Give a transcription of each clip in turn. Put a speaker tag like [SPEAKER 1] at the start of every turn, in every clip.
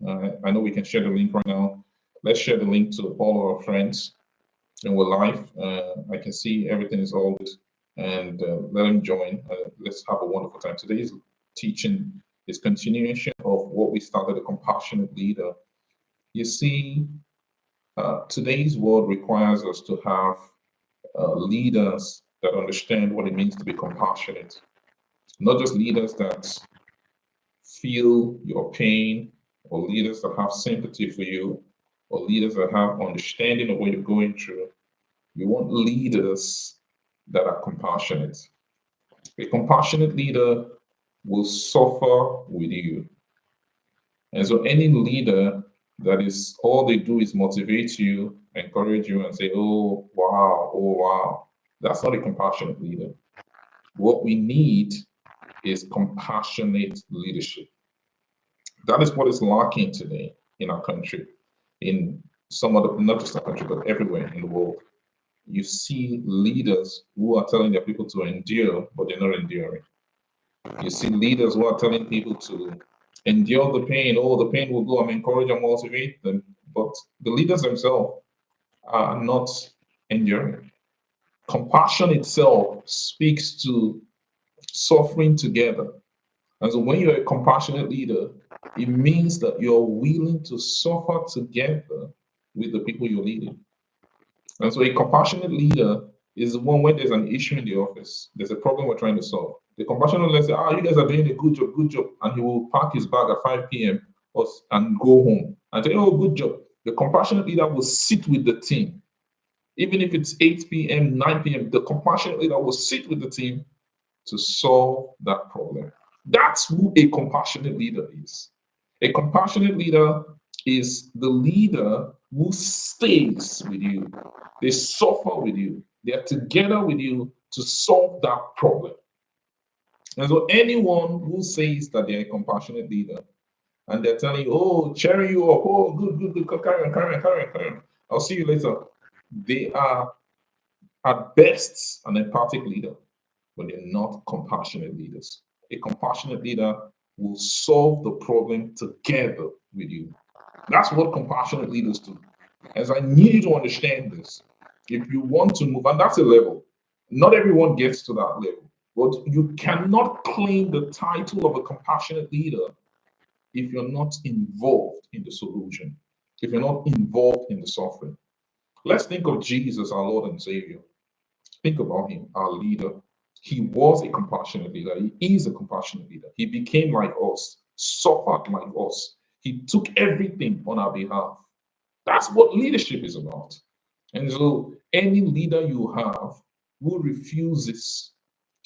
[SPEAKER 1] I know we can share the link right now. Let's share the link to all our friends, and we're live. I can see everything is all good, and let them join. Let's have a wonderful time. Today's teaching is continuation of what we started, a compassionate leader. You see, today's world requires us to have leaders that understand what it means to be compassionate, not just leaders that feel your pain, or leaders that have sympathy for you, or leaders that have understanding of what you're going through. You want leaders that are compassionate. A compassionate leader will suffer with you. And so any leader that is all they do is motivate you, encourage you, and say, oh wow, that's not a compassionate leader. What we need is compassionate leadership. That is what is lacking today in our country, in some other, not just our country, but everywhere in the world. You see leaders who are telling their people to endure, but they're not enduring. You see leaders who are telling people to endure the pain. Oh, the pain will go. I'm encourage and motivate them. But the leaders themselves are not enduring. Compassion itself speaks to suffering together. And so when you're a compassionate leader, it means that you're willing to suffer together with the people you're leading. And so a compassionate leader is the one when there's an issue in the office, there's a problem we're trying to solve. The compassionate leader says, you guys are doing a good job. And he will pack his bag at 5 p.m. and go home and say, oh, good job. The compassionate leader will sit with the team. Even if it's 8 p.m., 9 p.m., the compassionate leader will sit with the team to solve that problem. That's who a compassionate leader is. A compassionate leader is the leader who stays with you. They suffer with you. They are together with you to solve that problem. And so anyone who says that they're a compassionate leader and they're telling you, oh, cheering you up, oh, good, carry on. I'll see you later. They are at best an empathic leader, but they're not compassionate leaders. A compassionate leader will solve the problem together with you. That's what compassionate leaders do. As I need you to understand this, if you want to move, and that's a level, not everyone gets to that level, but you cannot claim the title of a compassionate leader if you're not involved in the solution, if you're not involved in the suffering. Let's think of Jesus, our Lord and Savior. Think about him, our leader. He was a compassionate leader. He is a compassionate leader. He became like us, suffered like us. He took everything on our behalf. That's what leadership is about. And so, any leader you have who refuses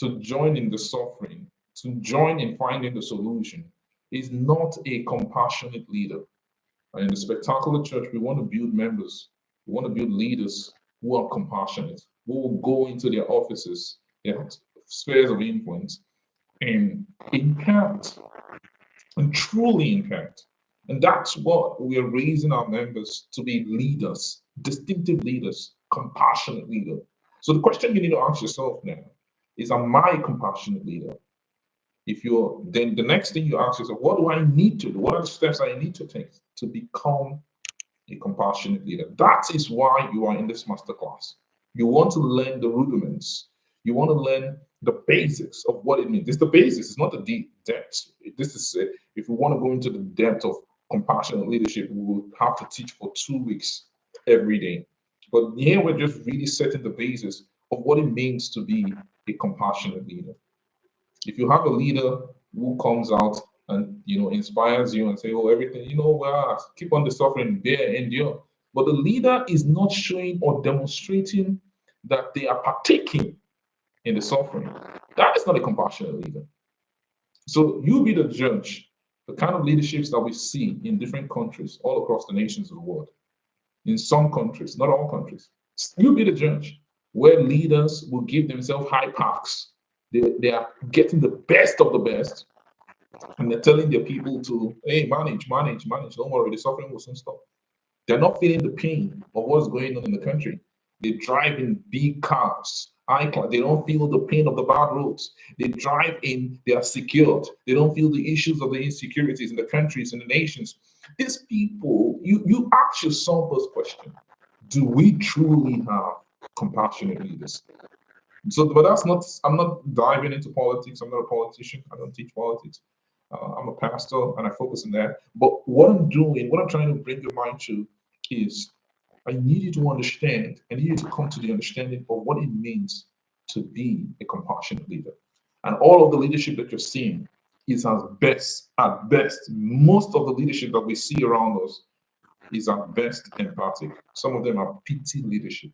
[SPEAKER 1] to join in the suffering, to join in finding the solution, is not a compassionate leader. And in the spectacular church, we want to build members, we want to build leaders who are compassionate, who will go into their offices, their spheres of influence, and impact, and truly impact. And that's what we are raising our members to be: leaders, distinctive leaders, compassionate leader. So the question you need to ask yourself now is, am I a compassionate leader? If you're, then the next thing you ask yourself, what do I need to do? What are the steps I need to take to become a compassionate leader? That is why you are in this masterclass. You want to learn the rudiments. You want to learn the basics of what it means. It's the basics. It's not the deep depths. This is if we want to go into the depth of compassionate leadership, we will have to teach for 2 weeks every day. But here we're just really setting the basis of what it means to be a compassionate leader. If you have a leader who comes out and inspires you and say, oh, everything, well, keep on the suffering, bear, endure. But the leader is not showing or demonstrating that they are partaking in the suffering. That is not a compassionate leader. So you be the judge, the kind of leaderships that we see in different countries all across the nations of the world. In some countries, not all countries. You be the judge, where leaders will give themselves high parks. They are getting the best of the best, and they're telling their people to, hey, manage. Don't worry, the suffering will soon stop. They're not feeling the pain of what's going on in the country. They drive in big cars They don't feel the pain of the bad roads. They drive in, they are secured. They don't feel the issues of the insecurities in the countries and the nations. These people, you ask yourself this question: do we truly have compassionate leaders? So, but that's not, I'm not diving into politics. I'm not a politician. I don't teach politics. I'm a pastor and I focus on that. But what I'm doing, what I'm trying to bring your mind to is I need you to understand, I need you to come to the understanding of what it means to be a compassionate leader. And all of the leadership that you're seeing is at best, most of the leadership that we see around us is at best empathic. Some of them are pity leadership.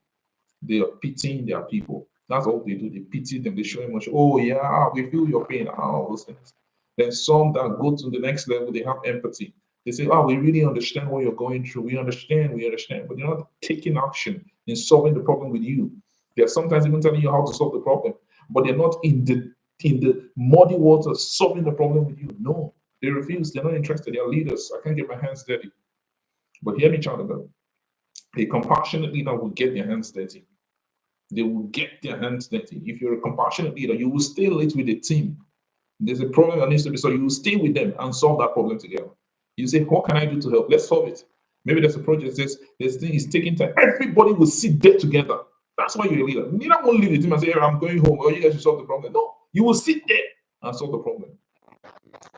[SPEAKER 1] They are pitying their people. That's all they do. They pity them. They show emotion. Oh yeah, we feel your pain. All those things. Then some that go to the next level, they have empathy. They say, "Oh, we really understand what you're going through. We understand." But they're not taking action in solving the problem with you. They're sometimes even telling you how to solve the problem, but they're not in the muddy water solving the problem with you. No, they refuse. They're not interested. They're leaders. I can't get my hands dirty. But hear me, child of God. A compassionate leader will get their hands dirty. They will get their hands dirty. If you're a compassionate leader, you will stay late with the team. There's a problem that needs to be solved. You will stay with them and solve that problem together. You say, what can I do to help? Let's solve it. Maybe there's a project that says this thing is taking time. Everybody will sit there together. That's why you're a leader. You don't want to leave the team and say, hey, I'm going home, or you guys should solve the problem. No, you will sit there and solve the problem.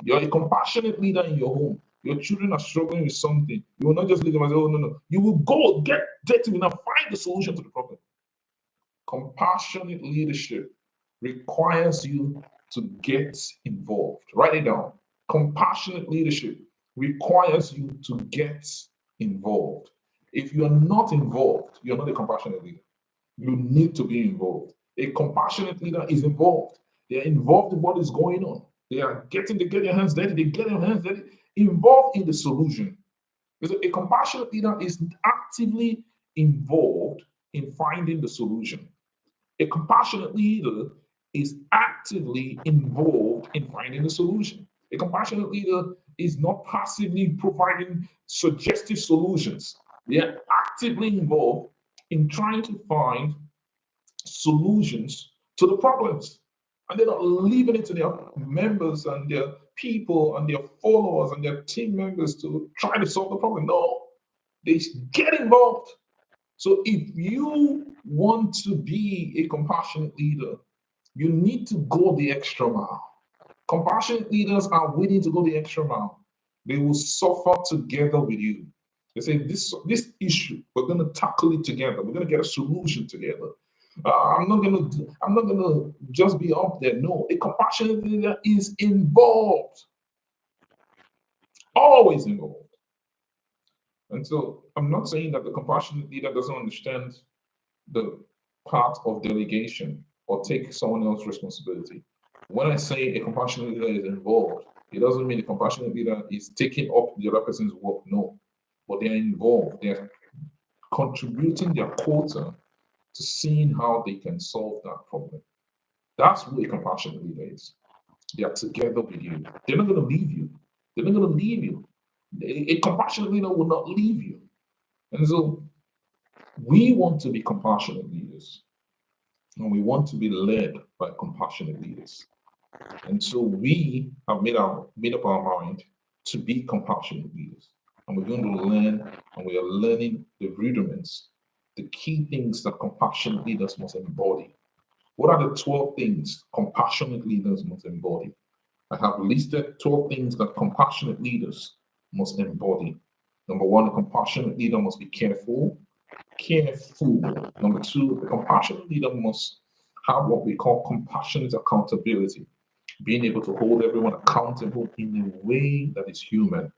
[SPEAKER 1] You're a compassionate leader in your home. Your children are struggling with something. You will not just leave them and say, oh, no, no. You will go get dirty and find the solution to the problem. Compassionate leadership requires you to get involved. Write it down. Compassionate leadership requires you to get involved. If you are not involved, you're not a compassionate leader. You need to be involved. A compassionate leader is involved. They are involved in what is going on. They are they get their hands dirty, they get their hands dirty, involved in the solution. Because a compassionate leader is actively involved in finding the solution. A compassionate leader is actively involved in finding the solution. A compassionate leader is not passively providing suggestive solutions. They are actively involved in trying to find solutions to the problems. And they're not leaving it to their members and their people and their followers and their team members to try to solve the problem. No, they get involved. So if you want to be a compassionate leader, you need to go the extra mile. Compassionate leaders are willing to go the extra mile. They will suffer together with you. They say this issue, we're going to tackle it together. We're going to get a solution together. I'm not gonna just be up there. No, a compassionate leader is involved, always involved. And so I'm not saying that the compassionate leader doesn't understand the part of delegation or take someone else's responsibility. When I say a compassionate leader is involved, it doesn't mean a compassionate leader is taking up the other person's work. No, but they're involved. They're contributing their quota to seeing how they can solve that problem. That's who a compassionate leader is. They are together with you. They're not going to leave you. They're not going to leave you. A compassionate leader will not leave you. And so we want to be compassionate leaders. And we want to be led by compassionate leaders. And so we have made up our mind to be compassionate leaders. And we're going to learn, and we are learning the rudiments, the key things that compassionate leaders must embody. What are the 12 things compassionate leaders must embody? I have listed 12 things that compassionate leaders must embody. Number one, a compassionate leader must be careful. Careful. Number two, a compassionate leader must have what we call compassionate accountability, being able to hold everyone accountable in a way that is humane.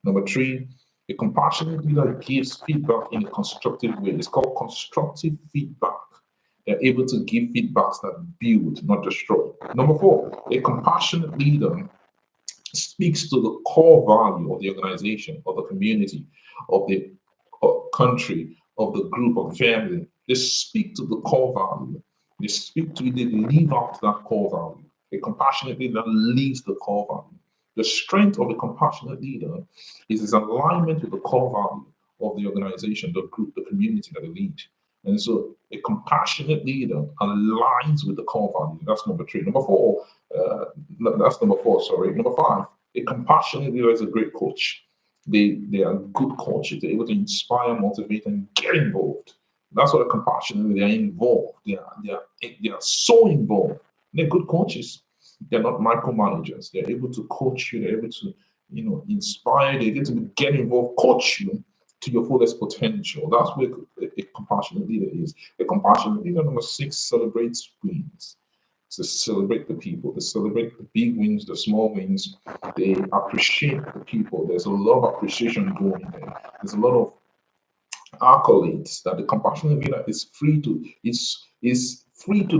[SPEAKER 1] Number three, a compassionate leader gives feedback in a constructive way. It's called constructive feedback. They're able to give feedbacks that build, not destroy. Number four, a compassionate leader speaks to the core value of the organization, of the community, of the country, of the group, of the family. They speak to the core value. They speak to it, they live out that core value. A compassionate leader leads the core value. The strength of a compassionate leader is his alignment with the core value of the organization, the group, the community that they lead. And so a compassionate leader aligns with the core value. That's number three. Number four, that's number four, sorry. Number five, a compassionate leader is a great coach. They are good coaches. They're able to inspire, motivate, and get involved. That's what a compassionate leader, they are involved. They are so involved. They're good coaches. They're not micromanagers. They're able to coach you. They're able to, inspire. They get to get involved, coach you to your fullest potential. That's where a compassionate leader is. A compassionate leader, number six, celebrates wins. To celebrate the people, to celebrate the big wins, the small wins. They appreciate the people. There's a lot of appreciation going there. There's a lot of accolades that the compassionate leader is free to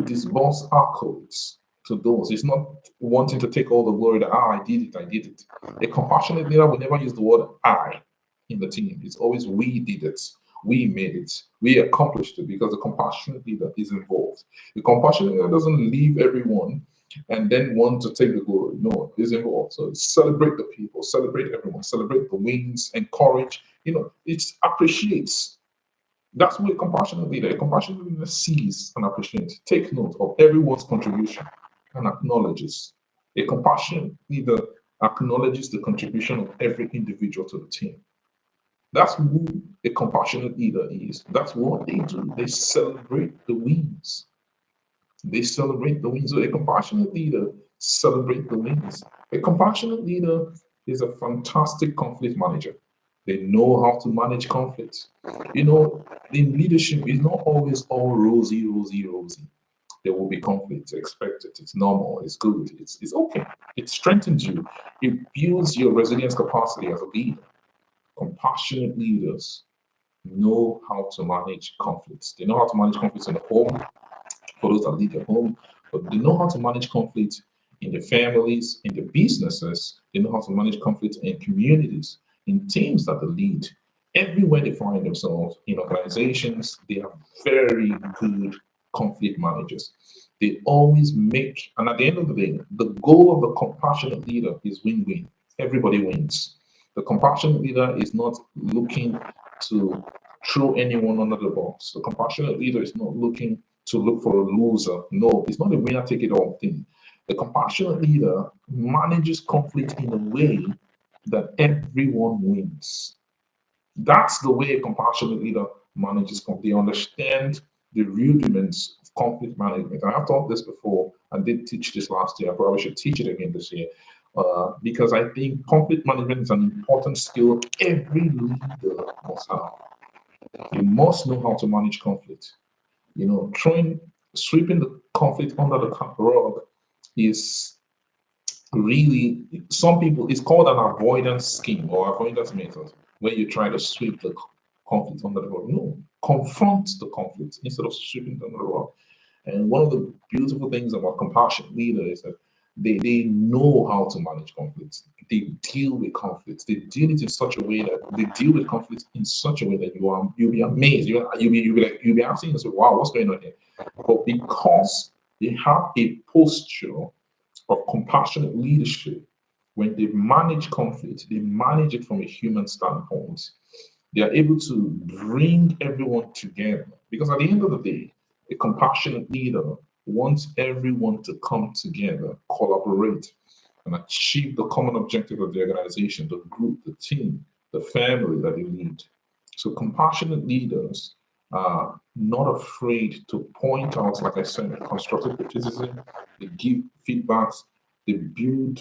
[SPEAKER 1] disburse accolades to those. It's not wanting to take all the glory that I did it, I did it. A compassionate leader will never use the word I in the team. It's always we did it, we made it, we accomplished it, because the compassionate leader is involved. The compassionate leader doesn't leave everyone and then want to take the glory. No, is involved. So celebrate the people, celebrate everyone, celebrate the wins, encourage. It appreciates. That's what a compassionate leader. A compassionate leader sees and appreciates. Take note of everyone's contribution and acknowledges. A compassionate leader acknowledges the contribution of every individual to the team. That's who a compassionate leader is. That's what they do. They celebrate the wins. They celebrate the wins. So a compassionate leader celebrate the wins. A compassionate leader is a fantastic conflict manager. They know how to manage conflict. In leadership, it's not always all rosy, rosy, rosy. There will be conflict. Expect it. It's normal. It's good. It's okay. It strengthens you. It builds your resilience capacity as a leader. Compassionate leaders know how to manage conflicts. They know how to manage conflicts in the home, for those that lead their home, but they know how to manage conflict in their families, in their businesses. They know how to manage conflict in communities, in teams that they lead. Everywhere they find themselves, in organizations, they are very good conflict managers. They always make, and at the end of the day, the goal of the compassionate leader is win-win. Everybody wins. The compassionate leader is not looking to throw anyone under the bus. The compassionate leader is not looking to look for a loser. No, it's not a winner take it all thing. The compassionate leader manages conflict in a way that everyone wins. That's the way a compassionate leader manages conflict. They understand the rudiments of conflict management. I have taught this before. I did teach this last year. I probably should teach it again this year. Because I think conflict management is an important skill every leader must have. You must know how to manage conflict. Sweeping the conflict under the rug is really, some people, it's called an avoidance scheme or avoidance method, where you try to sweep the conflict under the rug. No, confront the conflict instead of sweeping it under the rug. And one of the beautiful things about compassionate leader is that they know how to manage conflicts. They deal with conflicts. They deal it in such a way that they deal with conflicts in such a way that you'll be amazed. You'll be asking yourself, wow, what's going on here? But because they have a posture of compassionate leadership, when they manage conflict, they manage it from a human standpoint. They are able to bring everyone together, because at the end of the day, a compassionate leader wants everyone to come together, collaborate, and achieve the common objective of the organization, the group, the team, the family that they lead. So compassionate leaders are not afraid to point out, like I said, constructive criticism. They give feedbacks. They build.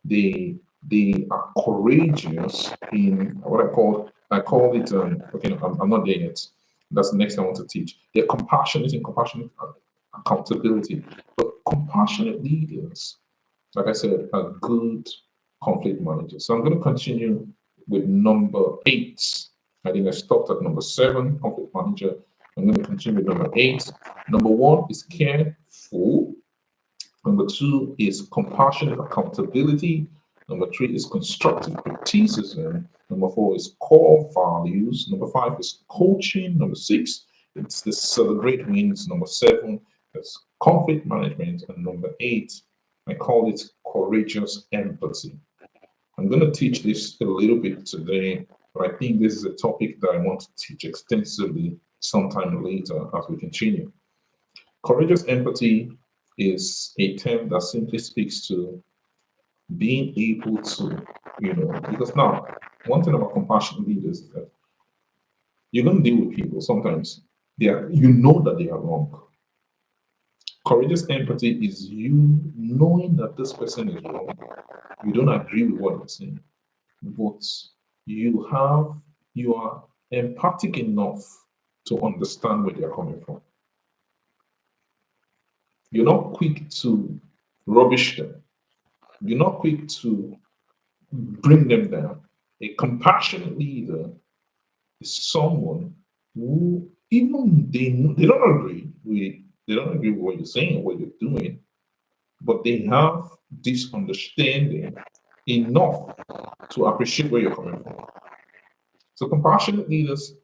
[SPEAKER 1] They are courageous in what I call it. Okay, no, I'm not there yet. That's the next thing I want to teach. They're compassionate and compassionate accountability. But compassionate leaders, like I said, are good conflict managers. So I'm going to continue with number 8. I think I stopped at number 7, conflict manager. I'm going to continue with number 8. Number 1 is careful. Number 2 is compassionate accountability. Number 3 is constructive criticism. Number 4 is core values. Number 5 is coaching. Number 6, it's the celebrate wins. Number 7 is conflict management. And number 8, I call it courageous empathy. I'm going to teach this a little bit today, but I think this is a topic that I want to teach extensively sometime later as we continue. Courageous empathy is a term that simply speaks to being able to, because now, one thing about compassionate leaders is that you're going to deal with people sometimes. You know that they are wrong. Courageous empathy is you knowing that this person is wrong. You don't agree with what they're saying, but you have you are empathic enough to understand where they're coming from. You're not quick to rubbish them. You're not quick to bring them down. A compassionate leader is someone who, even they don't agree with what you're saying or what you're doing, but they have this understanding enough to appreciate where you're coming from. So compassionate leaders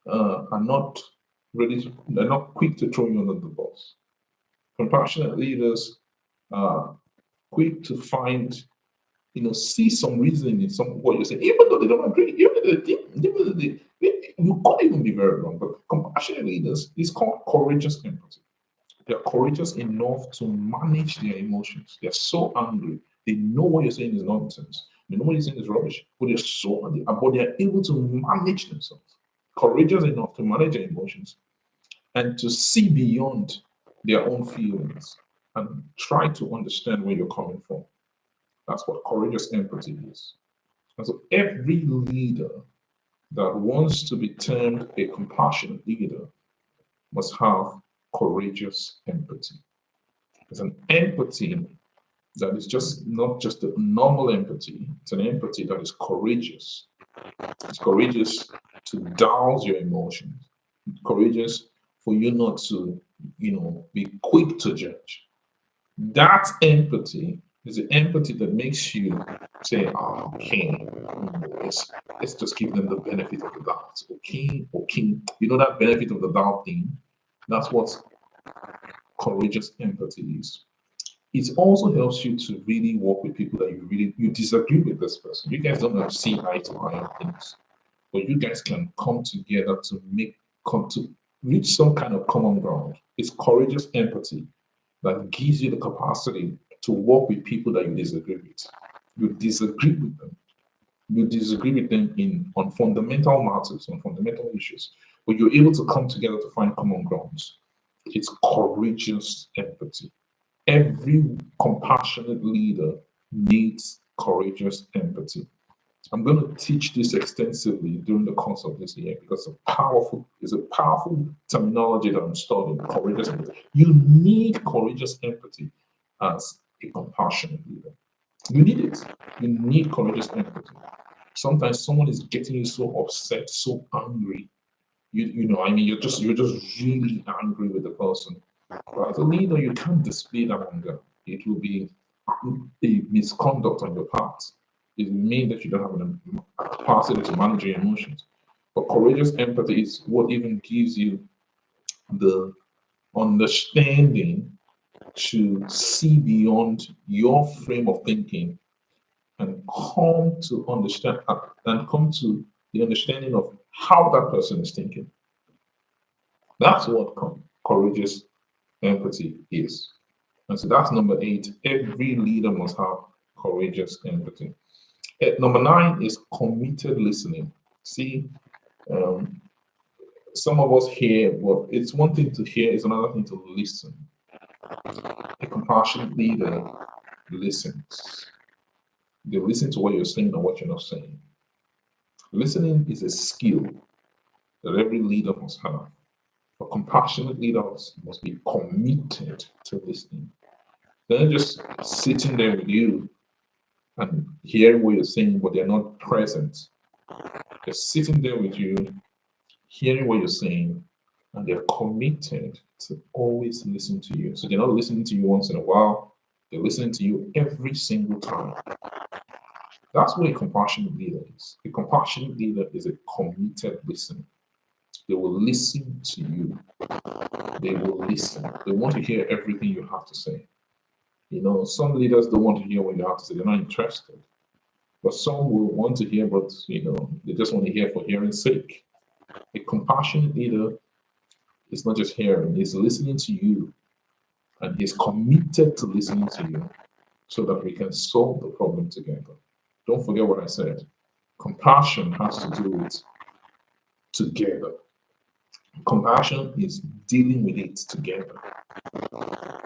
[SPEAKER 1] are not they're not quick to throw you under the bus. Compassionate leaders are quick to find, see some reason in some what you're saying, even though they don't agree, even though you can't even be very wrong. But compassionate leaders is called courageous empathy. They're courageous enough to manage their emotions. They're so angry. They know what you're saying is nonsense. They know what you're saying is rubbish. But they're able to manage themselves. Courageous enough to manage their emotions and to see beyond their own feelings and try to understand where you're coming from. That's what courageous empathy is. And so every leader that wants to be termed a compassionate leader must have courageous empathy. It's an empathy that is just not just a normal empathy, it's an empathy that is courageous. It's courageous to douse your emotions, it's courageous for you not to, be quick to judge. That empathy is the empathy that makes you say, okay, let's just give them the benefit of the doubt. Okay, okay. That benefit of the doubt thing, that's what courageous empathy is. It also helps you to really work with people that you disagree with this person. You guys don't have see eye to eye on things, but you guys can come together to come to reach some kind of common ground. It's courageous empathy that gives you the capacity to work with people that you disagree with. You disagree with them. You disagree with them on fundamental matters, on fundamental issues, but you're able to come together to find common grounds. It's courageous empathy. Every compassionate leader needs courageous empathy. I'm going to teach this extensively during the course of this year because it's a powerful terminology that I'm studying. Courageous empathy. You need courageous empathy as a compassionate leader. You need it. You need courageous empathy. Sometimes someone is getting you so upset, so angry. You're just really angry with the person. But as a leader, you can't display that anger. It will be a misconduct on your part. It will mean that you don't have a capacity to manage your emotions. But courageous empathy is what even gives you the understanding to see beyond your frame of thinking and come to the understanding of how that person is thinking. That's what courageous empathy is. And so that's number 8. Every leader must have courageous empathy. Number 9 is committed listening. See, um, some of us hear, but it's one thing to hear, it's another thing to listen. A compassionate leader listens. They listen to what you're saying and what you're not saying. Listening is a skill that every leader must have. A compassionate leaders must be committed to listening. They're not just sitting there with you and hearing what you're saying, but they're not present. They're sitting there with you, hearing what you're saying, and they're committed to always listen to you. So they're not listening to you once in a while, they're listening to you every single time. That's what a compassionate leader is. A compassionate leader is a committed listener. They will listen to you. They will listen. They want to hear everything you have to say. Some leaders don't want to hear what you have to say. They're not interested. But some will want to hear, but they just want to hear for hearing's sake. A compassionate leader It's not just hearing, he's listening to you, and he's committed to listening to you so that we can solve the problem together. Don't forget what I said. Compassion has to do with together. Compassion is dealing with it together,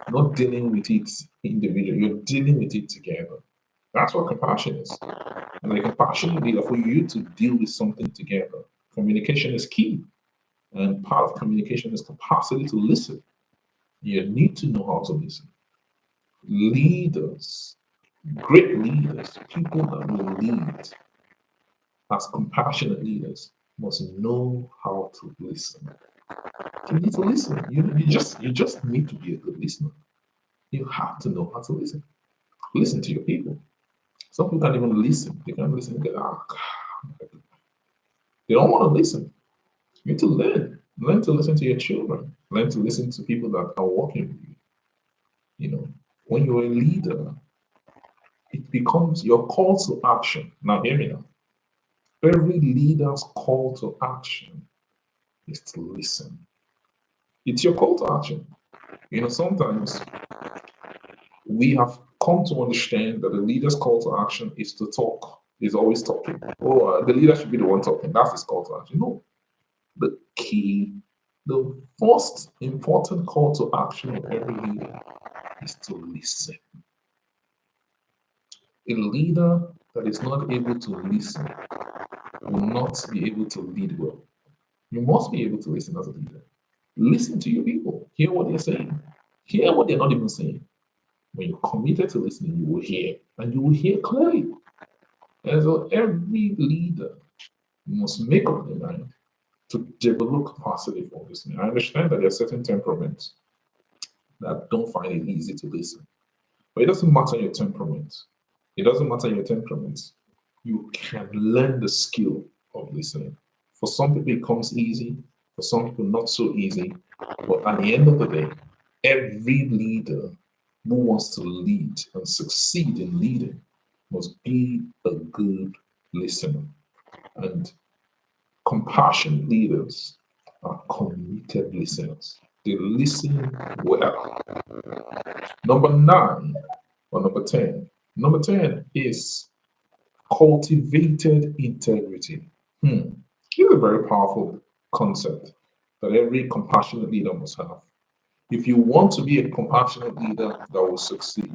[SPEAKER 1] not dealing with it individually. You're dealing with it together. That's what compassion is. And like a compassionate leader, for you to deal with something together, communication is key. And part of communication is capacity to listen. You need to know how to listen. Leaders, great leaders, people that will lead as compassionate leaders must know how to listen. You need to listen. You just need to be a good listener. You have to know how to listen. Listen to your people. Some people can't even listen. They can't listen. They don't want to listen. You need to learn. Learn to listen to your children. Learn to listen to people that are working with you. You know, when you're a leader, it becomes your call to action. Now, hear me now. Every leader's call to action is to listen. It's your call to action. Sometimes we have come to understand that the leader's call to action is to talk, is always talking. The leader should be the one talking. That's his call to action. No, the key, the first important call to action of every leader is to listen. A leader that is not able to listen will not be able to lead well. You must be able to listen as a leader. Listen to your people. Hear what they're saying. Hear what they're not even saying. When you're committed to listening, you will hear, and you will hear clearly. And so every leader must make up their mind to develop capacity for listening. I understand that there are certain temperaments that don't find it easy to listen. But it doesn't matter your temperament. It doesn't matter your temperament. You can learn the skill of listening. For some people, it comes easy. For some people, not so easy. But at the end of the day, every leader who wants to lead and succeed in leading must be a good listener. And compassionate leaders are committed listeners. They listen well. Number 9 or number 10. Number 10 is cultivated integrity. It's a very powerful concept that every compassionate leader must have. If you want to be a compassionate leader that will succeed,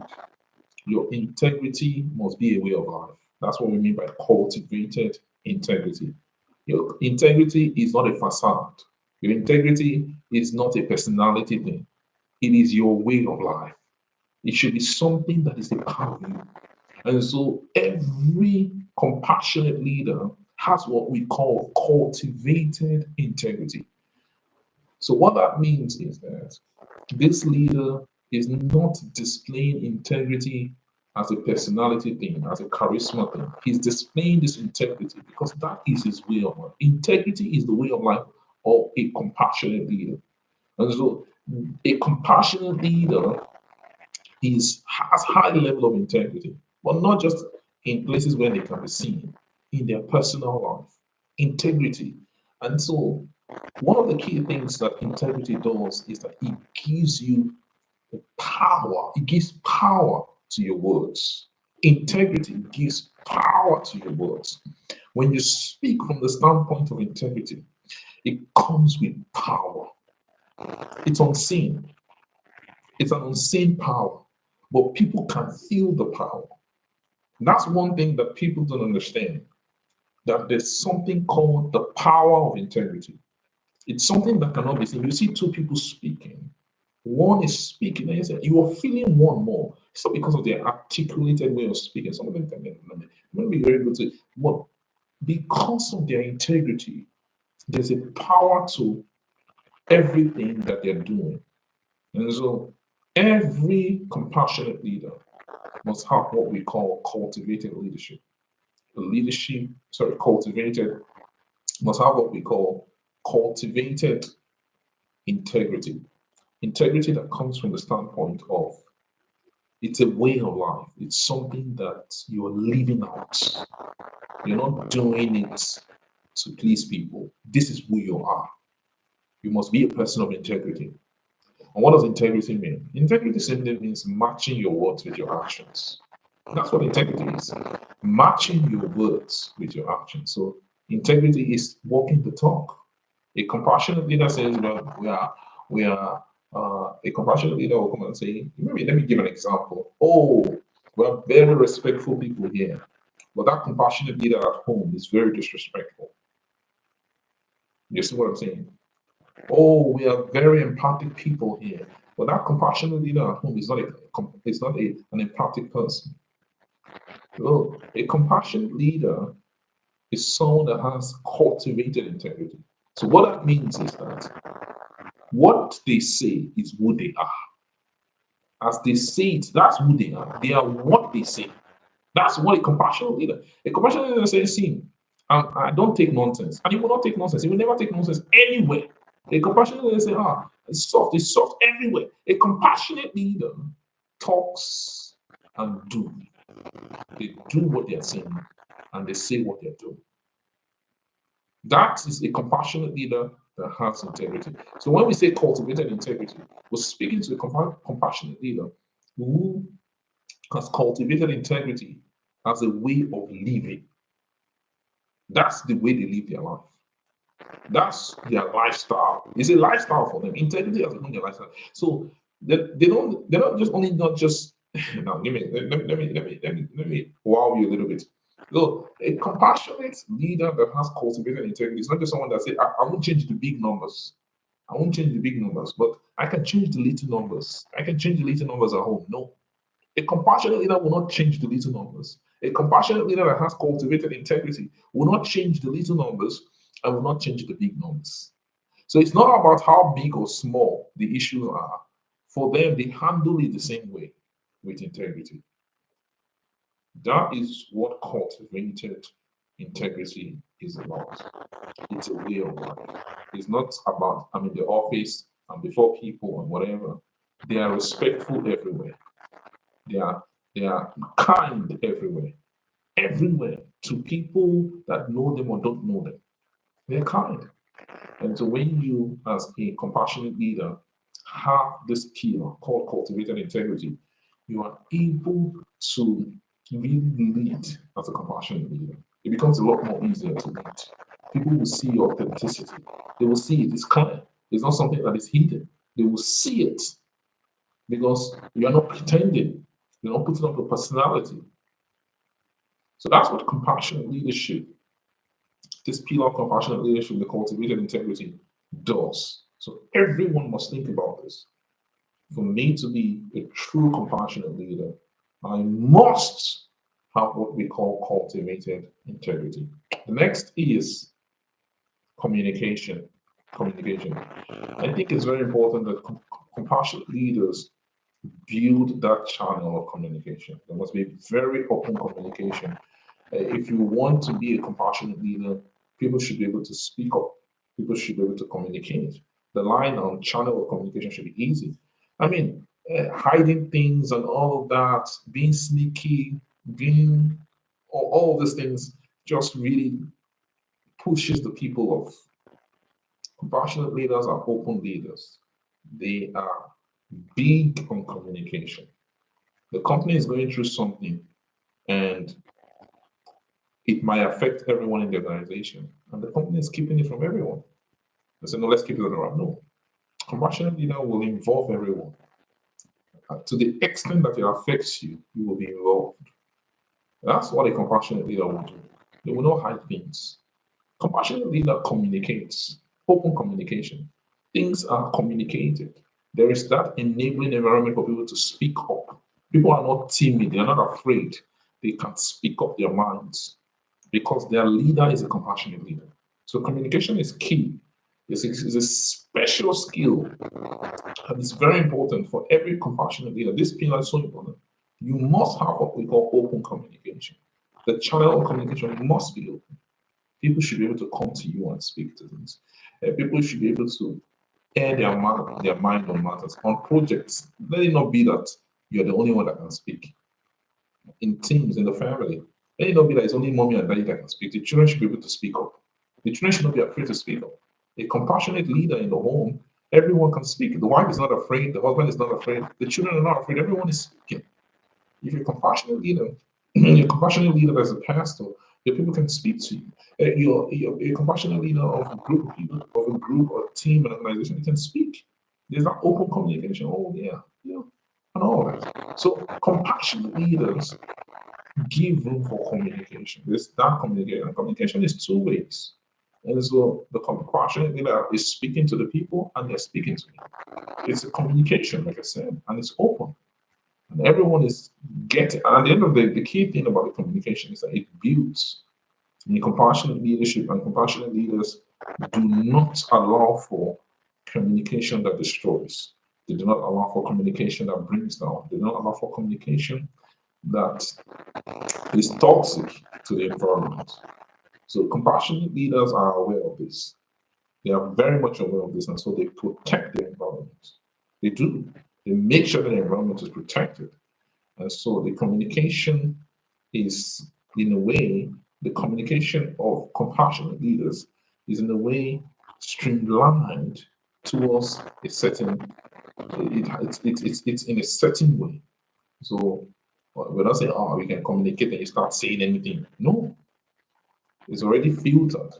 [SPEAKER 1] your integrity must be a way of life. That's what we mean by cultivated integrity. Your integrity is not a facade. Your integrity is not a personality thing. It is your way of life. It should be something that is a part of you. And so every compassionate leader has what we call cultivated integrity. So what that means is that this leader is not displaying integrity as a personality thing, as a charisma thing. He's displaying this integrity because that is his way of life. Integrity is the way of life of a compassionate leader. And so a compassionate leader has high level of integrity, but not just in places where they can be seen, in their personal life. Integrity. And so one of the key things that integrity does is that it gives you the power. It gives power to your words. Integrity gives power to your words. When you speak from the standpoint of integrity, it comes with power. It's unseen. It's an unseen power, but people can feel the power. That's one thing that people don't understand, that there's something called the power of integrity. It's something that cannot be seen. You see two people speaking. One is speaking, and you are feeling one more. It's not because of their articulated way of speaking. Some of them can be very good to, but because of their integrity, there's a power to everything that they're doing. And so every compassionate leader must have what we call cultivated leadership. Cultivated must have what we call cultivated integrity. Integrity that comes from the standpoint of it's a way of life. It's something that you are living out. You're not doing it to please people. This is who you are. You must be a person of integrity. And what does integrity mean? Integrity simply means matching your words with your actions. That's what integrity is. Matching your words with your actions. So integrity is walking the talk. A compassionate leader says, well, we are a compassionate leader will come and say, maybe let me give an example. Oh, we're very respectful people here. But that compassionate leader at home is very disrespectful. You see what I'm saying? Oh, we are very empathic people here. But that compassionate leader at home is not an empathic person. Look, a compassionate leader is someone that has cultivated integrity. So what that means is that what they say is who they are. As they say it, that's who they are. They are what they say. That's what a compassionate leader. A compassionate leader says, see, I don't take nonsense. And he will not take nonsense. He will never take nonsense anywhere. A compassionate leader says, it's soft everywhere. A compassionate leader talks and do. They do what they're saying and they say what they're doing. That is a compassionate leader that has integrity. So when we say cultivated integrity, we're speaking to a compassionate leader who has cultivated integrity as a way of living. That's the way they live their life. That's their lifestyle. It's a lifestyle for them. Integrity has become their lifestyle. So they're not just only not just now let me wow you a little bit. So a compassionate leader that has cultivated integrity is not just someone that say, I won't change the big numbers. I won't change the big numbers, but I can change the little numbers. I can change the little numbers at home. No. A compassionate leader will not change the little numbers. A compassionate leader that has cultivated integrity will not change the little numbers and will not change the big numbers. So it's not about how big or small the issues are. For them, they handle it the same way with integrity. That is what cultivated integrity is about. It's a way of life. It's not about I'm in the office, I'm before people and whatever. They are respectful everywhere. They are they are kind everywhere. Everywhere to people that know them or don't know them. They're kind. And so when you, as a compassionate leader, have this skill called cultivated integrity, you are able to really lead as a compassionate leader. It becomes a lot more easier to lead. People will see your authenticity. They will see it. It's clear. It's not something that is hidden. They will see it because you are not pretending. You're not putting up a personality. So that's what compassionate leadership, this pillar of compassionate leadership, the cultivated integrity, does. So everyone must think about this. For me to be a true compassionate leader, I must have what we call cultivated integrity. The next is communication. Communication. I think it's very important that compassionate leaders build that channel of communication. There must be very open communication. If you want to be a compassionate leader, people should be able to speak up. People should be able to communicate. The line on channel of communication should be easy. I mean, hiding things and all of that, being sneaky, being all these things just really pushes the people off. Compassionate leaders are open leaders. They are big on communication. The company is going through something and it might affect everyone in the organization. And the company is keeping it from everyone. They say, no, let's keep it around. No. Compassionate leader will involve everyone. To the extent that it affects you, you will be involved. That's what a compassionate leader will do. They will not hide things. Compassionate leader communicates, open communication. Things are communicated. There is that enabling environment for people to speak up. People are not timid, they are not afraid. They can speak up their minds because their leader is a compassionate leader. So communication is key. It's a special skill and it's very important for every compassionate leader. This pillar is so important. You must have what we call open communication. The channel of communication must be open. People should be able to come to you and speak to things. People should be able to air their mind on matters, on projects. Let it not be that you're the only one that can speak. In teams, in the family, let it not be that it's only mommy and daddy that can speak. The children should be able to speak up. The children should not be afraid to speak up. A compassionate leader in the home, everyone can speak. The wife is not afraid, the husband is not afraid, the children are not afraid, everyone is speaking. If you're a compassionate leader, you're a compassionate leader as a pastor, the people can speak to you. You're a compassionate leader of a group of people, of a group or team, an organization, you can speak. There's that open communication. Oh, yeah, yeah, and all that. So, compassionate leaders give room for communication. There's that communication. And communication is two ways. And so, the compassionate leader is speaking to the people and they're speaking to me. It's a communication, like I said, and it's open. And everyone is getting, and at the end of the key thing about the communication is that it builds. And compassionate leadership and compassionate leaders do not allow for communication that destroys. They do not allow for communication that brings down. They do not allow for communication that is toxic to the environment. So compassionate leaders are aware of this. They are very much aware of this, and so they protect their environment. They do. They make sure that the environment is protected. And so the communication is, in a way, the communication of compassionate leaders is, in a way, streamlined towards a certain, it's in a certain way. So we're not saying, oh, we can communicate and you start saying anything. No, it's already filtered.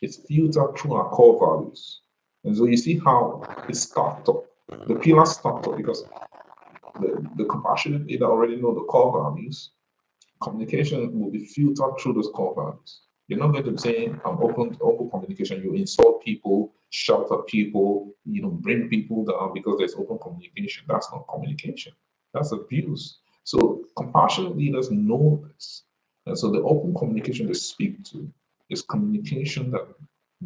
[SPEAKER 1] It's filtered through our core values. And so you see how it stacked up. The pillars stacked up because the compassionate leader already know the core values. Communication will be filtered through those core values. You're not going to say I'm open communication. You insult people, shout at people, bring people down because there's open communication. That's not communication. That's abuse. So compassionate leaders know this. And so the open communication they speak to is communication that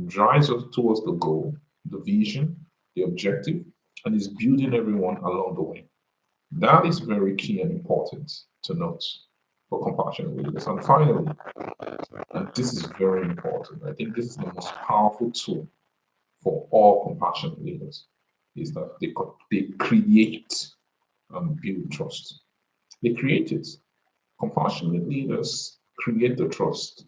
[SPEAKER 1] drives us towards the goal, the vision, the objective, and is building everyone along the way. That is very key and important to note for compassionate leaders. And finally, and this is very important, I think this is the most powerful tool for all compassionate leaders, is that they create and build trust. They create it. Compassionate leaders create the trust.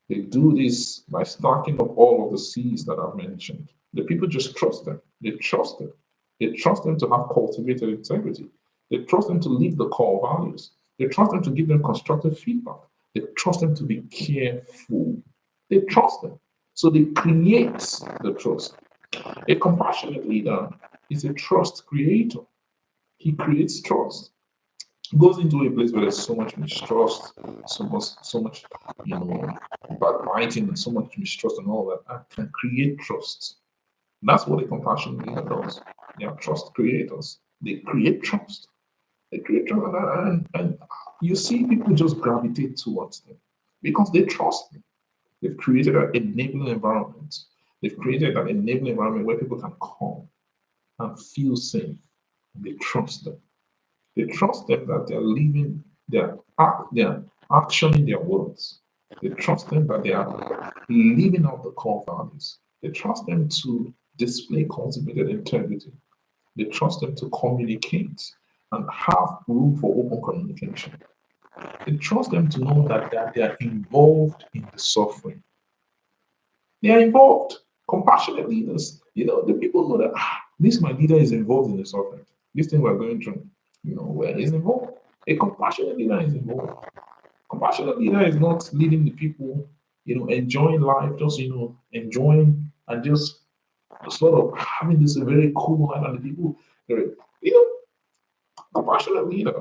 [SPEAKER 1] They do this by stacking up all of the C's that I've mentioned. The people just trust them. They trust them. They trust them to have cultivated integrity. They trust them to live the core values. They trust them to give them constructive feedback. They trust them to be careful. They trust them. So they create the trust. A compassionate leader is a trust creator. He creates trust. Goes into a place where there's so much mistrust, so much, backbiting, and so much mistrust and all that. That can create trust. That's what a compassionate leader does. They are trust creators. They create trust. They create trust, and you see people just gravitate towards them because they trust them. They've created an enabling environment. They've created an enabling environment where people can come and feel safe. They trust them. They trust them that they're living, they're actioning their words. They trust them that they are living out the core values. They trust them to display cultivated integrity. They trust them to communicate and have room for open communication. They trust them to know that they are involved in the suffering. They are involved. Compassionate leaders, the people know that this my leader is involved in the suffering. This thing we're going through, where he's involved. A compassionate leader is involved. Compassionate leader is not leading the people, enjoying life, just enjoying and just sort of having this very cool life, and the people, you know, compassionate leader.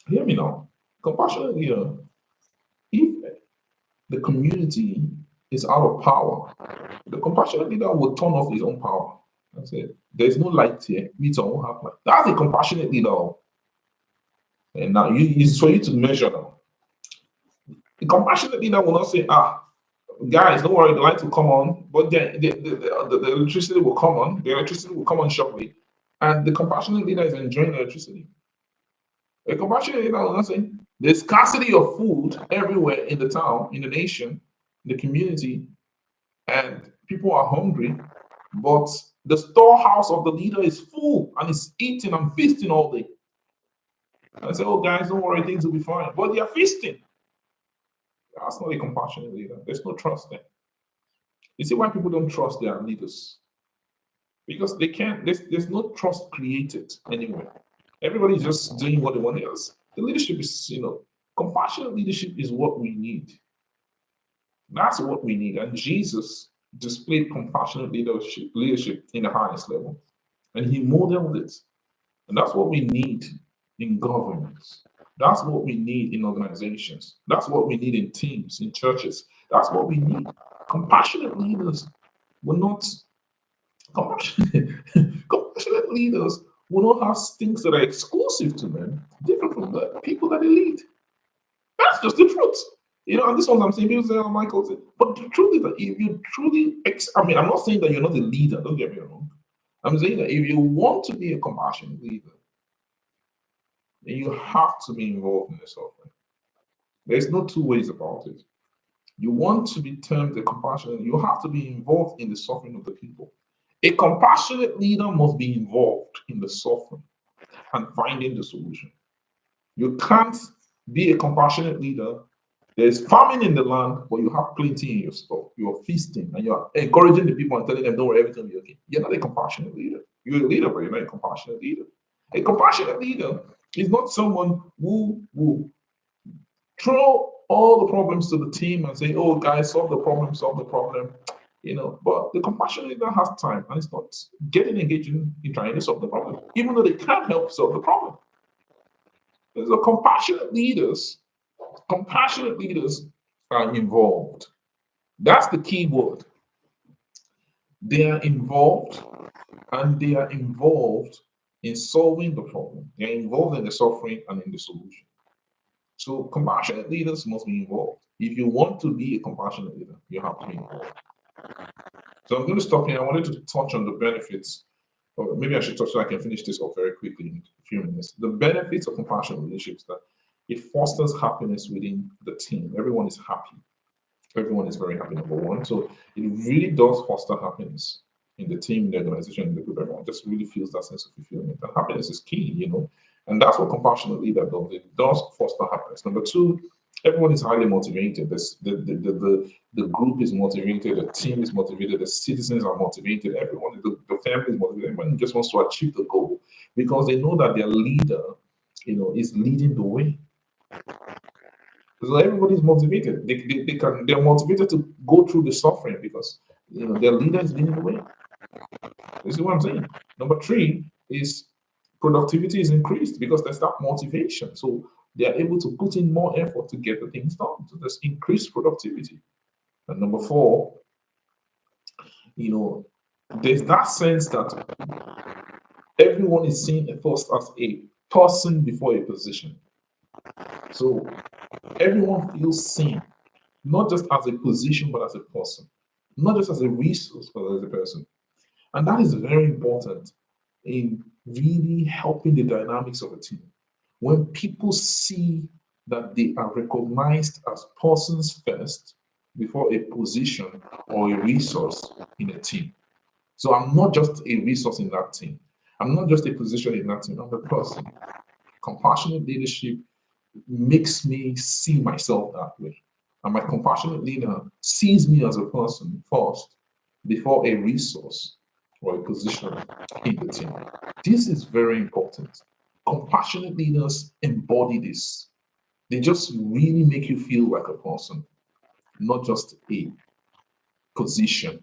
[SPEAKER 1] Hear me now. Compassionate leader. If the community is out of power, the compassionate leader will turn off his own power. That's it. There's no light here. We don't have light. That's a compassionate leader. And now it's for you to measure now. The compassionate leader will not say, guys, don't worry, the light will come on, but the electricity will come on. The electricity will come on shortly. And the compassionate leader is enjoying the electricity. A compassionate leader will not say, there's scarcity of food everywhere in the town, in the nation, in the community, and people are hungry, but the storehouse of the leader is full and is eating and feasting all day. And I say, oh, guys, don't worry, things will be fine. But they are feasting. That's not a compassionate leader. There's no trust there. You see why people don't trust their leaders? Because they can't, there's no trust created anywhere. Everybody's just doing what they want else. The leadership is, compassionate leadership is what we need. That's what we need. And Jesus displayed compassionate leadership in the highest level. And he modeled it. And that's what we need in governments. That's what we need in organizations. That's what we need in teams, in churches. That's what we need. Compassionate leaders will not compassionate, compassionate leaders will not have things that are exclusive to them, different from the people that they lead. That's just the truth. And this one I'm saying, people say, oh, Michael, but the truth is that if you truly, I'm not saying that you're not a leader, don't get me wrong. I'm saying that if you want to be a compassionate leader, then you have to be involved in the suffering. There's no two ways about it. You want to be termed a compassionate, you have to be involved in the suffering of the people. A compassionate leader must be involved in the suffering and finding the solution. You can't be a compassionate leader. There's famine in the land, but you have plenty in your store. You're feasting and you're encouraging the people and telling them, don't worry, everything will be okay. You're not a compassionate leader. You're a leader, but you're not a compassionate leader. A compassionate leader is not someone who will throw all the problems to the team and say, oh, guys, solve the problem, solve the problem. But the compassionate leader has time and it's not getting engaged in trying to solve the problem, even though they can't help solve the problem. So compassionate leaders are involved. That's the key word. They are involved, and they are involved in solving the problem. They are involved in the suffering and in the solution. So compassionate leaders must be involved. If you want to be a compassionate leader, you have to be involved. So I'm going to stop here. I wanted to touch on the benefits, or maybe I should touch so I can finish this up very quickly in a few minutes. The benefits of compassionate leadership is that it fosters happiness within the team. Everyone is happy. Everyone is very happy, number one. So it really does foster happiness in the team, in the organization, in the group. Everyone just really feels that sense of fulfillment. And happiness is key, And that's what compassionate leader does. It does foster happiness. Number two, everyone is highly motivated. The group is motivated, the team is motivated, the citizens are motivated, everyone, the family is motivated. Everyone just wants to achieve the goal because they know that their leader, is leading the way. So everybody's motivated. They're motivated to go through the suffering because their leader is leading the way. You see what I'm saying? Number three is productivity is increased because there's that motivation. So they are able to put in more effort to get the things done. So there's increased productivity. And number four, there's that sense that everyone is seen first as a person before a position. So everyone feels seen, not just as a position, but as a person, not just as a resource, but as a person. And that is very important in really helping the dynamics of a team. When people see that they are recognized as persons first before a position or a resource in a team. So I'm not just a resource in that team. I'm not just a position in that team. I'm a person. Compassionate leadership makes me see myself that way. And my compassionate leader sees me as a person first before a resource or a position in the team. This is very important. Compassionate leaders embody this. They just really make you feel like a person, not just a position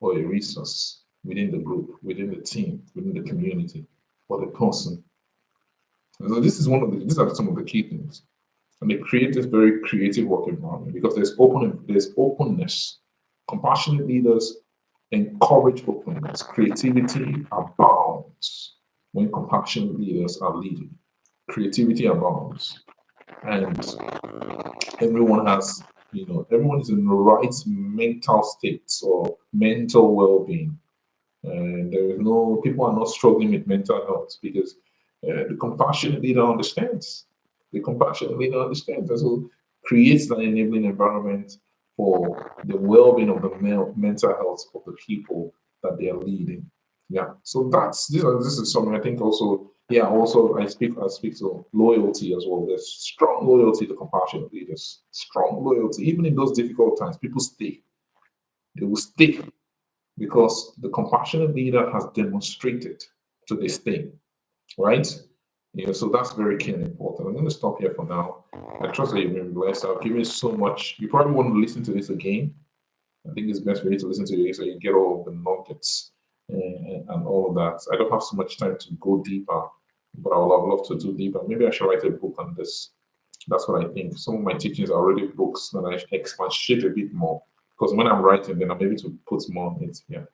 [SPEAKER 1] or a resource within the group, within the team, within the community, but a person. And so these are some of the key things. And they create this very creative work environment because there's openness. Compassionate leaders encourage openness. Creativity abounds when compassionate leaders are leading. Creativity abounds. And everyone is in the right mental states or mental well-being. And people are not struggling with mental health because the compassionate leader understands. The compassionate leader understands. And so creates an enabling environment for the well-being of the mental health of the people that they are leading. Yeah. So this is something I think also. Yeah. Also, I speak to loyalty as well. There's strong loyalty to compassionate leaders. Strong loyalty, even in those difficult times, people stay. They will stay because the compassionate leader has demonstrated to this thing, right? So that's very key and important. I'm going to stop here for now. I trust that you've been blessed. I've given you so much. You probably want to listen to this again. I think it's best for you to listen to it so you get all of the nuggets and all of that. I don't have so much time to go deeper, but I would have loved to do deeper. Maybe I should write a book on this. That's what I think. Some of my teachings are already books that I expatiate a bit more. Because when I'm writing, then I'm able to put more on it. Yeah.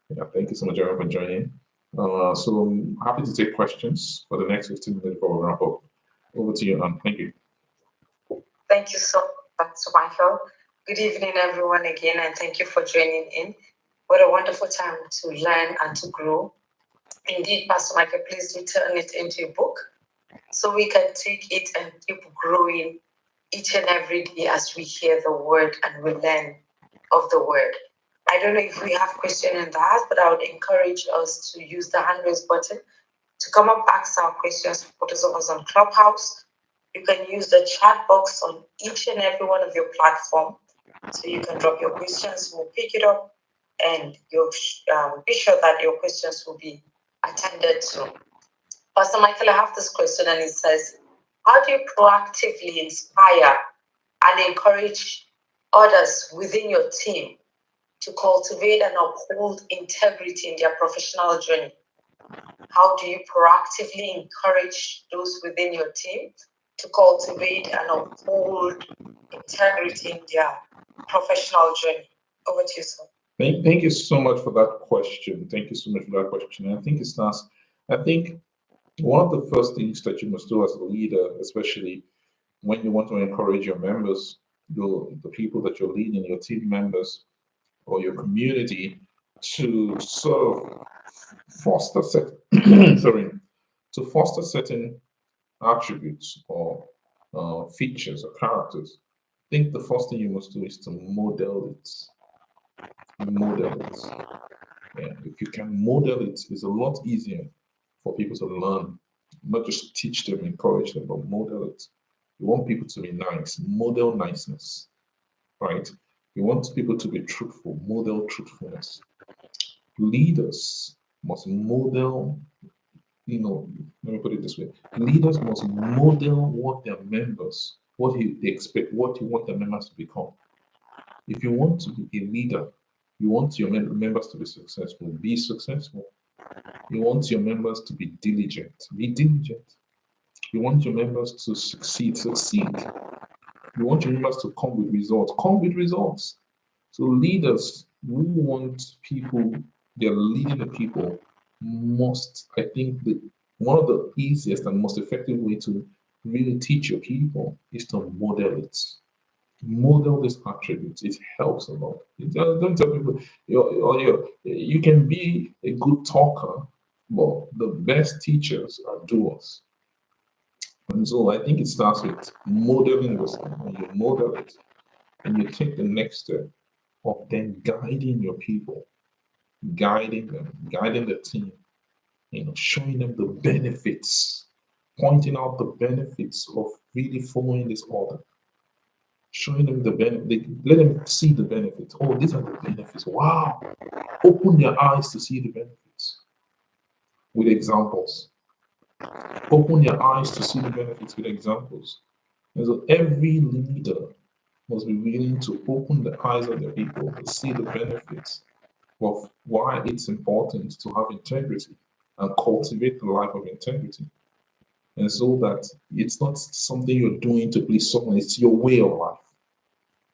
[SPEAKER 1] Yeah. Thank you so much, everyone, for joining. So I'm happy to take questions for the next 15 minutes before we wrap up. Over to you, Anne. Thank you.
[SPEAKER 2] Thank you so much, Michael. Good evening, everyone, again, and thank you for joining in. What a wonderful time to learn and to grow. Indeed, Pastor Michael, please do turn it into a book so we can take it and keep growing each and every day as we hear the word and we learn of the word. I don't know if we have question in that, but I would encourage us to use the hand raise button to come up, ask our questions for those of us on Clubhouse. You can use the chat box on each and every one of your platform. So you can drop your questions, we'll pick it up, and you'll be sure that your questions will be attended to. Pastor Michael, I have this question, and it says, how do you proactively inspire and encourage others within your team to cultivate and uphold integrity in their professional journey? How do you proactively encourage those within your team to cultivate and uphold integrity in their professional journey? Over to you, sir.
[SPEAKER 1] Thank you so much for that question. Thank you so much for that question. I think it's nice. I think one of the first things that you must do as a leader, especially when you want to encourage your members, the people that you're leading, your team members or your community, to sort of foster sorry, to foster certain attributes or features or characters. I think the first thing you must do is to model it. Model it. Yeah, if you can model it, it's a lot easier for people to learn. Not just teach them, encourage them, but model it. You want people to be nice, model niceness, right? You want people to be truthful, model truthfulness. Leaders must model, let me put it this way. Leaders must model what their members, they expect, what you want their members to become. If you want to be a leader, you want your members to be successful, be successful. You want your members to be diligent, be diligent. You want your members to succeed, succeed. You want your members to come with results, come with results. So leaders who want people, they're leading the people, must, I think, one of the easiest and most effective way to really teach your people is to model it. Model these attributes. It helps a lot. Don't tell people you can be a good talker, but the best teachers are doers. And so I think it starts with modeling this thing. When you model it and you take the next step of then guiding your people, guiding them, guiding the team, showing them the benefits, pointing out the benefits of really following this order, showing them the benefit, let them see the benefits. Oh, these are the benefits. Wow. Open their eyes to see the benefits with examples. Open their eyes to see the benefits with examples. And so every leader must be willing to open the eyes of their people to see the benefits of why it's important to have integrity and cultivate the life of integrity. And so that it's not something you're doing to please someone, it's your way of life.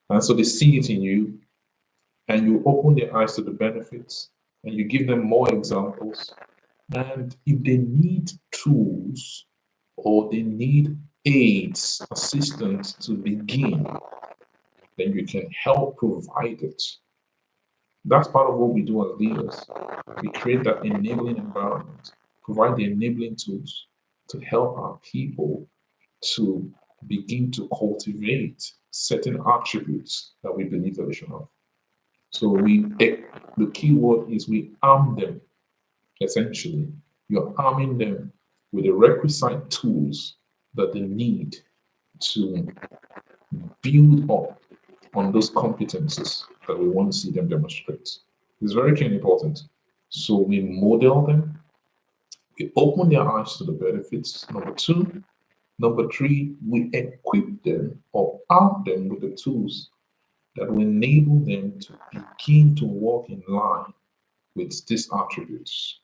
[SPEAKER 1] And so they see it in you, and you open their eyes to the benefits, and you give them more examples. And if they need tools or they need aids, assistance to begin, then you can help provide it. That's part of what we do as leaders. We create that enabling environment, provide the enabling tools to help our people to begin to cultivate certain attributes that we believe that they should have. So the key word is we arm them, essentially. You're arming them with the requisite tools that they need to build up on those competencies that we want to see them demonstrate. It's very key and important. So we model them, we open their eyes to the benefits. Number two. Number three, we equip them or arm them with the tools that will enable them to begin to walk in line with these attributes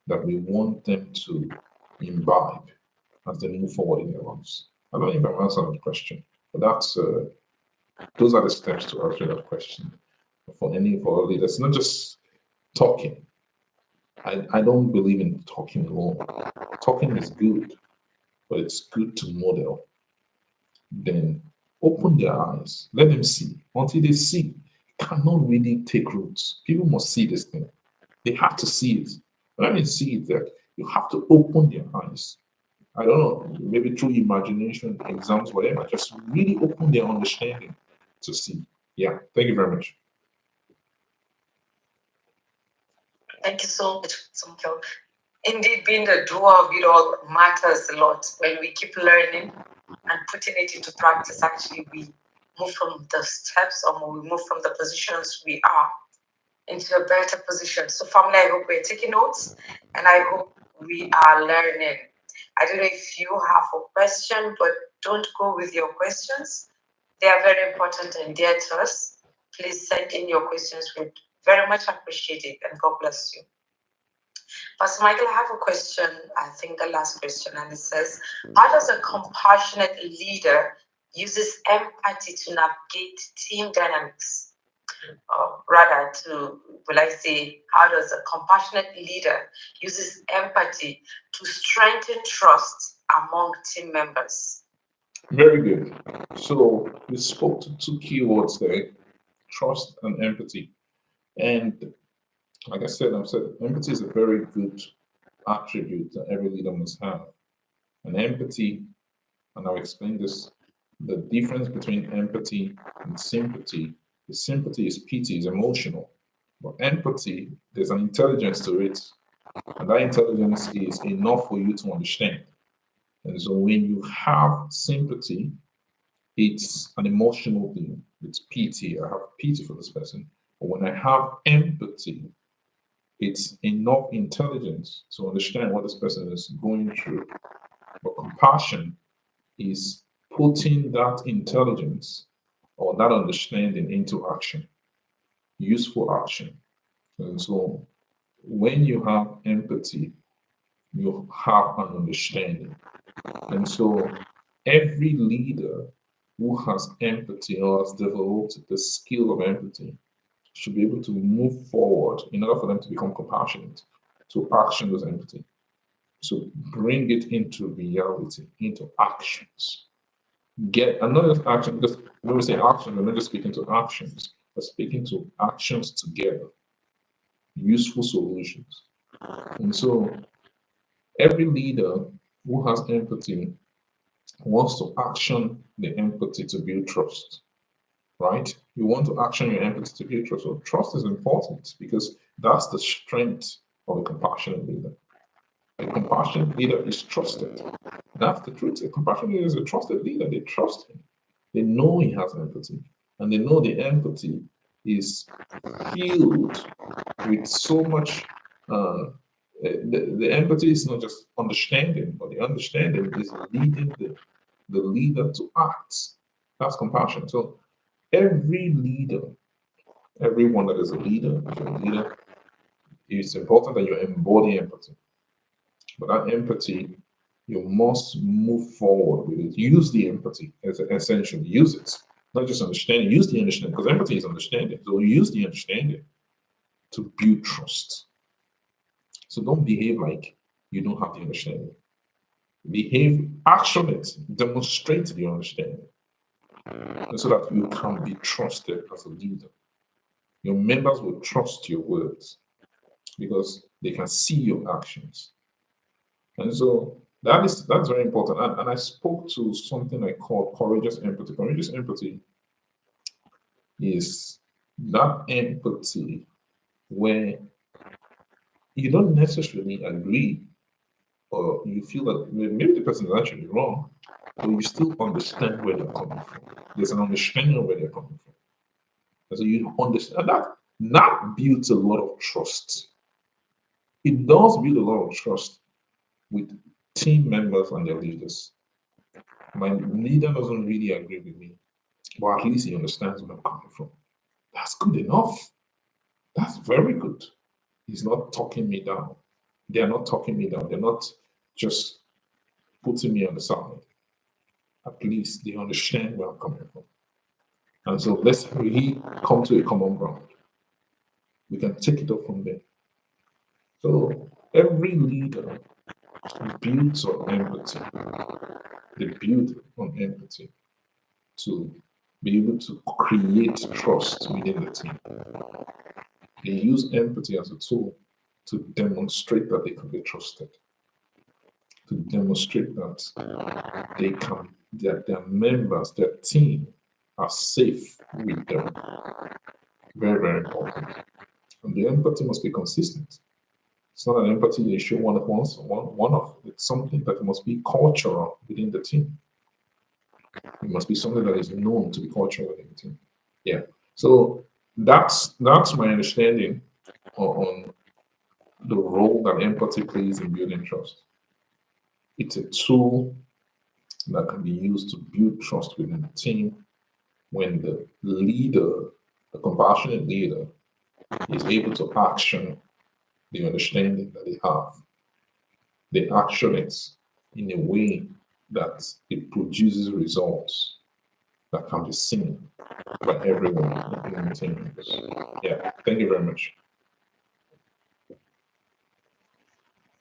[SPEAKER 1] that we want them to imbibe as they move forward in their lives. I don't know if I've answered the question, but those are the steps to answer that question for any of our leaders. Not just talking. I don't believe in talking alone. Talking is good, but it's good to model. Then open their eyes, let them see. Until they see, it cannot really take roots. People must see this thing. They have to see it. When I see it, that you have to open their eyes. I don't know, maybe through imagination, exams, whatever, just really open their understanding to see. Yeah, thank you very much.
[SPEAKER 2] Thank you so much, Sumkel. Indeed, being the doer of it all matters a lot. When we keep learning and putting it into practice, actually, we move from the steps or we move from the positions we are into a better position. So, family, I hope we're taking notes and I hope we are learning. I don't know if you have a question, but don't go with your questions. They are very important and dear to us. Please send in your questions. We'd very much appreciate it, and God bless you. Pastor Michael, I have a question, I think the last question, and it says, how does a compassionate leader uses empathy to navigate team dynamics? Or rather, will I say, how does a compassionate leader uses empathy to strengthen trust among team members?
[SPEAKER 1] Very good. So we spoke to two keywords there, trust and empathy. And like I said, empathy is a very good attribute that every leader must have. And empathy, and I'll explain this, the difference between empathy and sympathy. The sympathy is pity, is emotional. But empathy, there's an intelligence to it. And that intelligence is enough for you to understand. And so when you have sympathy, it's an emotional thing. It's pity. I have pity for this person. But when I have empathy, it's enough intelligence to understand what this person is going through. But compassion is putting that intelligence or that understanding into action, useful action. And so when you have empathy, you have an understanding. And so every leader who has empathy or has developed the skill of empathy should be able to move forward in order for them to become compassionate, to action those empathy. So bring it into reality, into actions. Get another action, because when we say action, we're not just speaking to actions, but speaking to actions together, useful solutions. And so every leader who has empathy wants to action the empathy to build trust, right? You want to action your empathy to build trust. So trust is important because that's the strength of a compassionate leader. A compassionate leader is trusted. That's the truth. A compassionate leader is a trusted leader. They trust him. They know he has empathy. And they know the empathy is filled with so much. The empathy is not just understanding, but the understanding is leading the leader to act. That's compassion. So every leader, everyone that is a leader, if you're a leader, it's important that you embody empathy. But that empathy, you must move forward with it. Use the empathy as essentially. Use it. Not just understanding, use the understanding, because empathy is understanding. So use the understanding to build trust. So don't behave like you don't have the understanding. Behave, action it, demonstrate the understanding, and so that you can be trusted as a leader. Your members will trust your words because they can see your actions. And so that's very important. And I spoke to something I call courageous empathy. Courageous empathy is that empathy where you don't necessarily agree or you feel that maybe the person is actually wrong, but you still understand where they're coming from. There's an understanding of where they're coming from. And so you understand that builds a lot of trust. It does build a lot of trust with team members and their leaders. My leader doesn't really agree with me, but at least he understands where I'm coming from. That's good enough. That's very good. He's not talking me down. They're not talking me down. They're not just putting me on the side. At least they understand where I'm coming from. And so let's really come to a common ground. We can take it up from there. So every leader builds on empathy. They build on empathy to be able to create trust within the team. They use empathy as a tool to demonstrate that they can be trusted, to demonstrate that that their members, their team are safe with them. Very, very important. And the empathy must be consistent. It's not an empathy they show one at once, one off. It's something that must be cultural within the team. It must be something that is known to be cultural within the team. Yeah. So that's my understanding on the role that empathy plays in building trust. It's a tool that can be used to build trust within the team when the leader, the compassionate leader, is able to action the understanding that they have. They action it in a way that it produces results that can be seen by everyone, including the team members. Yeah, thank you very much.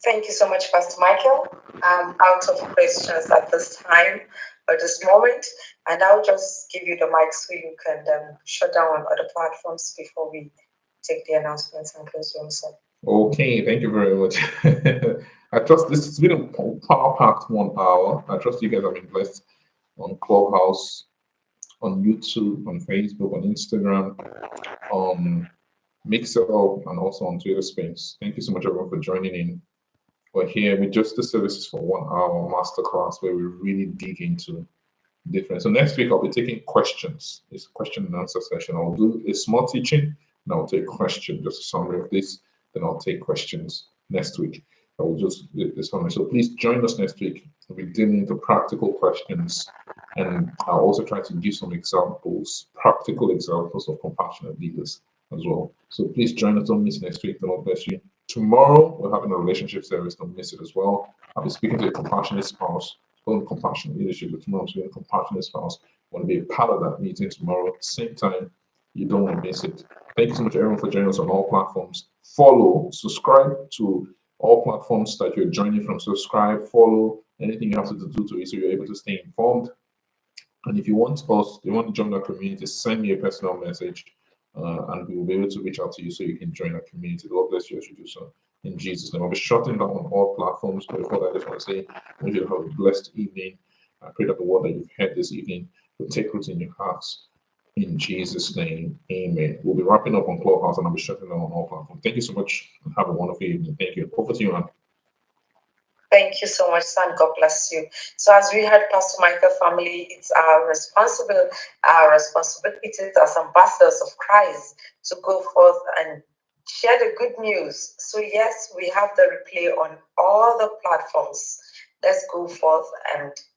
[SPEAKER 2] Thank you so much, Pastor Michael. I'm out of questions at this time or this moment, and I'll just give you the mic so you can shut down on other platforms before we take the announcements and close the room.
[SPEAKER 1] Okay, thank you very much. I trust this has been a power-packed 1 hour. I trust you guys have been blessed on Clubhouse, on YouTube, on Facebook, on Instagram, on Mixer-Up, and also on Twitter Space. Thank you so much, everyone, for joining in. We're here with just the services for 1 hour masterclass where we really dig into different. So next week I'll be taking questions. It's a question and answer session. I'll do a small teaching and I'll take questions, just a summary of this. Then I'll take questions next week. I will just do this summary. So please join us next week. We'll be digging into practical questions, and I'll also try to give some examples, practical examples of compassionate leaders as well. So please join us. Don't miss next week. The Lord bless you. Tomorrow we're having a relationship service. Don't miss it as well. I'll be speaking to a compassionate spouse on compassionate leadership, but tomorrow to be a compassionate spouse. Want to be a part of that meeting tomorrow at the same time. You don't want to miss it. Thank you so much, everyone, for joining us on all platforms. Follow, subscribe to all platforms that you're joining from. Subscribe, follow, anything you have to do to it so you're able to stay informed. And if you want to join our community, send me a personal message, and we will be able to reach out to you so you can join our community. God bless you as you do so. In Jesus' name. I'll be shutting down on all platforms. But before that, I just want to say, I want you to have a blessed evening. I pray that the word that you've heard this evening will take root in your hearts. In Jesus' name, amen. We'll be wrapping up on Clubhouse and I'll be shutting down on all platforms. Thank you so much and have a wonderful evening. Thank you. Over to you, Anne.
[SPEAKER 2] Thank you so much, son. God bless you. So as we heard, Pastor Michael family, it's our responsibility as ambassadors of Christ to go forth and share the good news. So yes, we have the replay on all the platforms. Let's go forth and